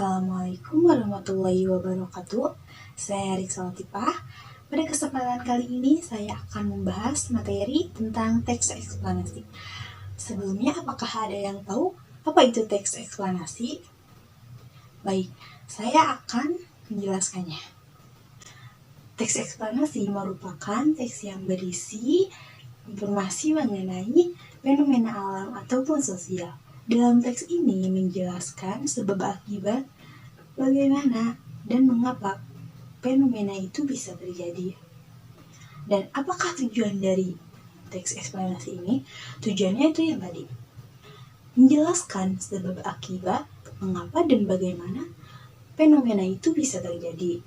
Assalamualaikum warahmatullahi wabarakatuh. Saya Riksa Latifah. Pada kesempatan kali ini saya akan membahas materi tentang teks eksplanasi. Sebelumnya, apakah ada yang tahu apa itu teks eksplanasi? Baik, saya akan menjelaskannya. Teks eksplanasi merupakan teks yang berisi informasi mengenai fenomena alam ataupun sosial. Dalam teks ini menjelaskan sebab akibat, bagaimana dan mengapa fenomena itu bisa terjadi. Dan apakah tujuan dari teks eksplanasi ini? Tujuannya itu yang tadi, menjelaskan sebab akibat, mengapa dan bagaimana fenomena itu bisa terjadi.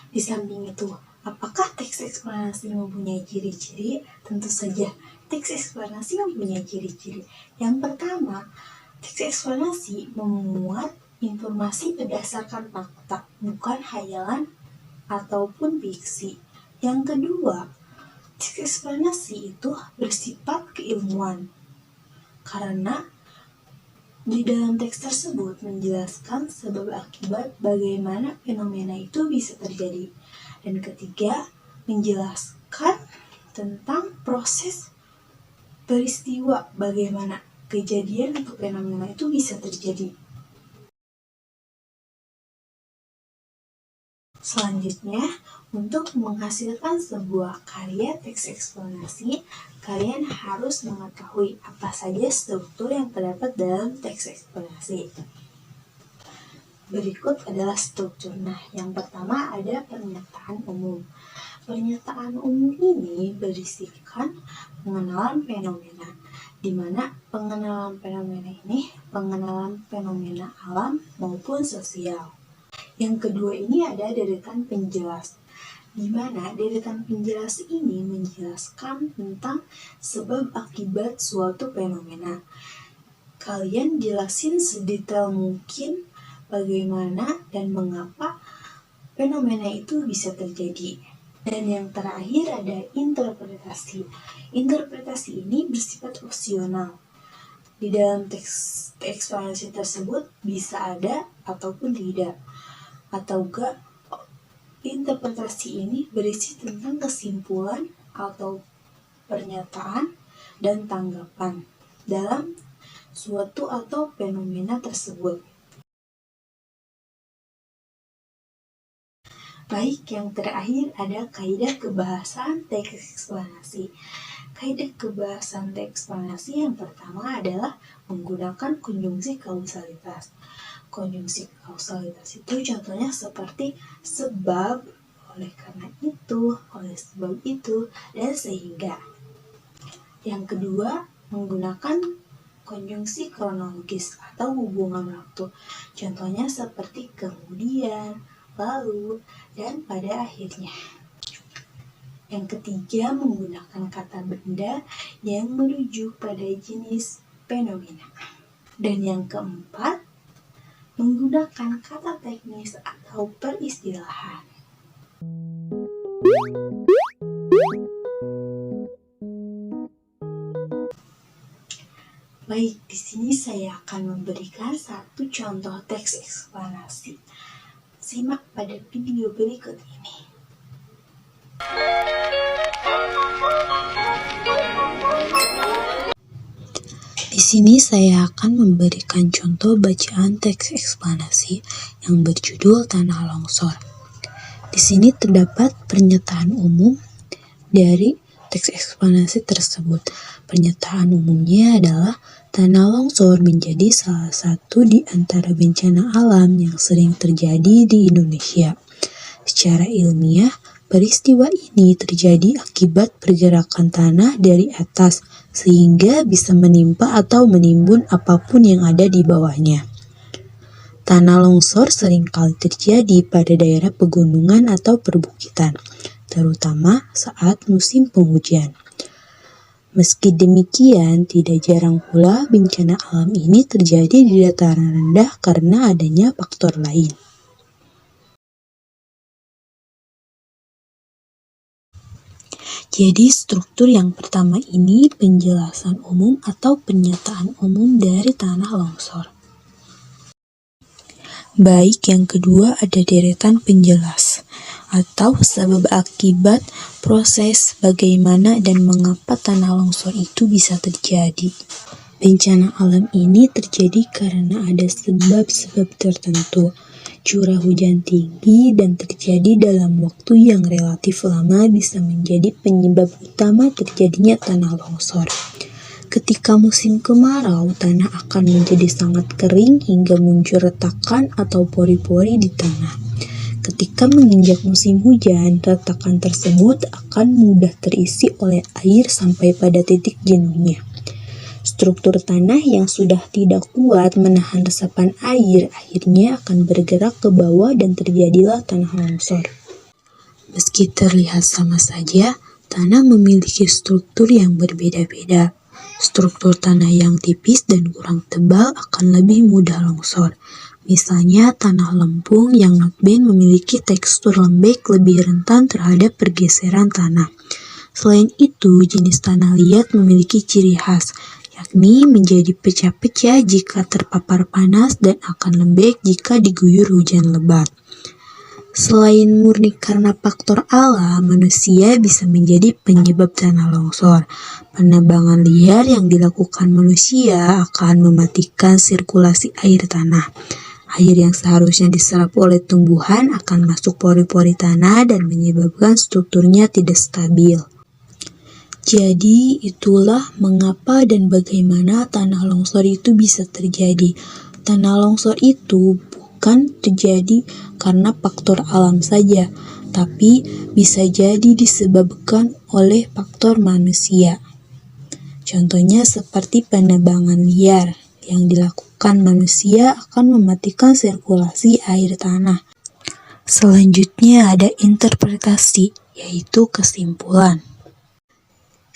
Di samping itu, apakah teks eksplanasi mempunyai ciri-ciri? Tentu saja, teks eksplanasi mempunyai ciri-ciri. Yang pertama, teks eksplanasi memuat informasi berdasarkan fakta, bukan hayalan ataupun fiksi. Yang kedua, teks eksplanasi itu bersifat keilmuan, karena di dalam teks tersebut menjelaskan sebab akibat bagaimana fenomena itu bisa terjadi. Dan ketiga, menjelaskan tentang proses peristiwa, bagaimana kejadian atau fenomena itu bisa terjadi. Selanjutnya, untuk menghasilkan sebuah karya teks eksplanasi, kalian harus mengetahui apa saja struktur yang terdapat dalam teks eksplanasi. Berikut adalah struktur. Nah, yang pertama ada pernyataan umum. Pernyataan umum ini berisikan pengenalan fenomena, di mana pengenalan fenomena ini pengenalan fenomena alam maupun sosial. Yang kedua ini ada deretan penjelas, di mana deretan penjelas ini menjelaskan tentang sebab akibat suatu fenomena. Kalian jelasin sedetail mungkin bagaimana dan mengapa fenomena itu bisa terjadi. Dan yang terakhir ada interpretasi. Interpretasi ini bersifat opsional. Di dalam teks eksplanasi tersebut bisa ada ataupun tidak. Atau enggak, interpretasi ini berisi tentang kesimpulan atau pernyataan dan tanggapan dalam suatu atau fenomena tersebut. Baik, yang terakhir ada kaidah kebahasan teks eksplanasi. Kaidah kebahasan teks eksplanasi yang pertama adalah menggunakan konjungsi kausalitas. Konjungsi kausalitas itu contohnya seperti sebab, oleh karena itu, oleh sebab itu, dan sehingga. Yang kedua, menggunakan konjungsi kronologis atau hubungan waktu. Contohnya seperti kemudian, lalu, dan pada akhirnya. Yang ketiga, menggunakan kata benda yang merujuk pada jenis fenomena. Dan yang keempat, menggunakan kata teknis atau peristilahan. Baik, di sini saya akan memberikan satu contoh teks eksplanasi. Simak pada video berikut ini. Di sini saya akan memberikan contoh bacaan teks eksplanasi yang berjudul Tanah Longsor. Di sini terdapat pernyataan umum dari teks eksplanasi tersebut. Pernyataan umumnya adalah tanah longsor menjadi salah satu di antara bencana alam yang sering terjadi di Indonesia. Secara ilmiah, peristiwa ini terjadi akibat pergerakan tanah dari atas, sehingga bisa menimpa atau menimbun apapun yang ada di bawahnya. Tanah longsor seringkali terjadi pada daerah pegunungan atau perbukitan, terutama saat musim penghujan. Meski demikian, tidak jarang pula bencana alam ini terjadi di dataran rendah karena adanya faktor lain. Jadi struktur yang pertama ini penjelasan umum atau pernyataan umum dari tanah longsor. Baik, yang kedua ada deretan penjelas atau sebab akibat proses bagaimana dan mengapa tanah longsor itu bisa terjadi. Bencana alam ini terjadi karena ada sebab-sebab tertentu. Curah hujan tinggi dan terjadi dalam waktu yang relatif lama bisa menjadi penyebab utama terjadinya tanah longsor. Ketika musim kemarau, tanah akan menjadi sangat kering hingga muncul retakan atau pori-pori di tanah. Ketika menginjak musim hujan, retakan tersebut akan mudah terisi oleh air sampai pada titik jenuhnya. Struktur tanah yang sudah tidak kuat menahan resapan air akhirnya akan bergerak ke bawah dan terjadilah tanah longsor. Meski terlihat sama saja, tanah memiliki struktur yang berbeda-beda. Struktur tanah yang tipis dan kurang tebal akan lebih mudah longsor. Misalnya tanah lempung yang not-bend memiliki tekstur lembek lebih rentan terhadap pergeseran tanah. Selain itu, jenis tanah liat memiliki ciri khas, yakni menjadi pecah-pecah jika terpapar panas dan akan lembek jika diguyur hujan lebat. Selain murni karena faktor alam, manusia bisa menjadi penyebab tanah longsor. Penebangan liar yang dilakukan manusia akan mematikan sirkulasi air tanah. Air yang seharusnya diserap oleh tumbuhan akan masuk pori-pori tanah dan menyebabkan strukturnya tidak stabil. Jadi itulah mengapa dan bagaimana tanah longsor itu bisa terjadi. Tanah longsor itu bukan terjadi karena faktor alam saja, tapi bisa jadi disebabkan oleh faktor manusia. Contohnya seperti penebangan liar yang dilakukan manusia akan mematikan sirkulasi air tanah. Selanjutnya ada interpretasi, yaitu kesimpulan.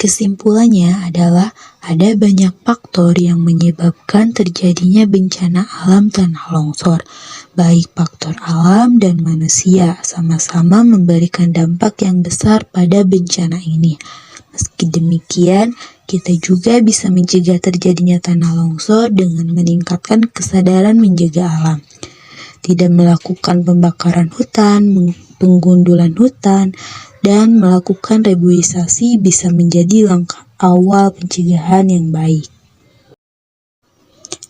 Kesimpulannya adalah ada banyak faktor yang menyebabkan terjadinya bencana alam tanah longsor. Baik faktor alam dan manusia sama-sama memberikan dampak yang besar pada bencana ini. Meski demikian, kita juga bisa mencegah terjadinya tanah longsor dengan meningkatkan kesadaran menjaga alam. Tidak melakukan pembakaran hutan, penggundulan hutan, dan melakukan reboisasi bisa menjadi langkah awal pencegahan yang baik.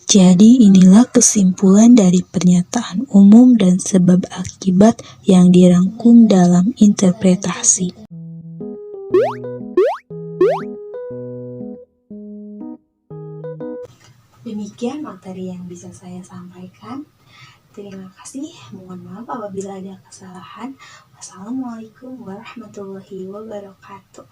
Jadi inilah kesimpulan dari pernyataan umum dan sebab akibat yang dirangkum dalam interpretasi. Demikian materi yang bisa saya sampaikan. Terima kasih, mohon maaf apabila ada kesalahan. Wassalamualaikum warahmatullahi wabarakatuh.